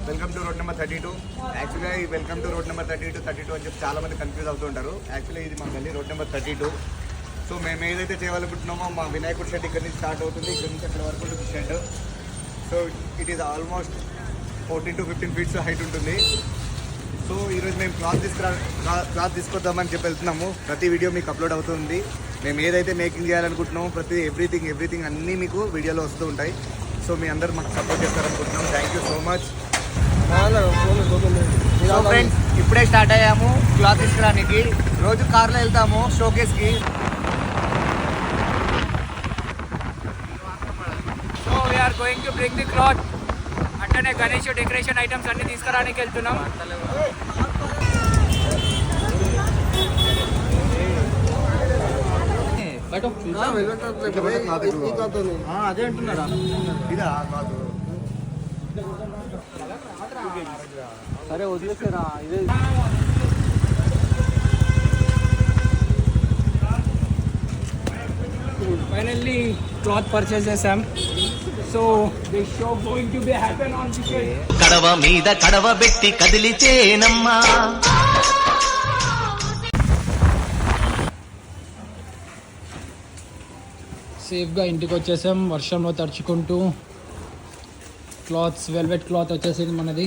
Welcome to road number 32. యాక్చువల్గా ఈ welcome to road number 32 అని చెప్పి చాలా మంది కన్ఫ్యూజ్ అవుతూ ఉంటారు. యాక్చువల్లీ ఇది మా గల్లీ రోడ్ నెంబర్ 32. సో మేము ఏదైతే చేయాలనుకుంటున్నామో మా వినాయకుడి షెడ్ ఇక్కడ నుంచి స్టార్ట్ అవుతుంది, ఇక్కడ నుంచి అక్కడ వరకు ఉంటుంది shed. So it is almost 14 to 15 feet height ఉంటుంది. సో ఈరోజు మేము క్లాత్ తీసుకొద్దామని చెప్పి వెళ్తున్నాము. ప్రతి వీడియో మీకు అప్లోడ్ అవుతుంది. మేము ఏదైతే మేకింగ్ చేయాలనుకుంటున్నామో ప్రతి ఎవ్రీథింగ్ అన్నీ మీకు వీడియోలో వస్తూ ఉంటాయి. సో మీ అందరూ మాకు సపోర్ట్ చేస్తారనుకుంటున్నాం. Thank you so much. So friends, ఇప్పుడే స్టార్ట్ అయ్యాము క్లాత్ తీసుకురానికి. రోజు కార్లో వెళ్తాము షోకేస్కి. So we are going to bring the cloth. అట్లనే గణేష్ డెకరేషన్ ఐటమ్స్ అన్ని తీసుకురానికి వెళ్తున్నాం. అదే అంటున్నారా? ఇదా కాదు, సరే వదిలేసారా ఇదే. ఫైనల్లీ క్లాత్ పర్చేస్ చేసాం. So the show going to be happen on the day. కడవ మీద కడవ పెట్టి కదిలితేనమ్మా. సేఫ్గా ఇంటికి వచ్చేసాం వర్షంలో తడుచుకుంటూ. క్లాత్స్ వెల్వెట్ క్లాత్ వచ్చేసింది మనది.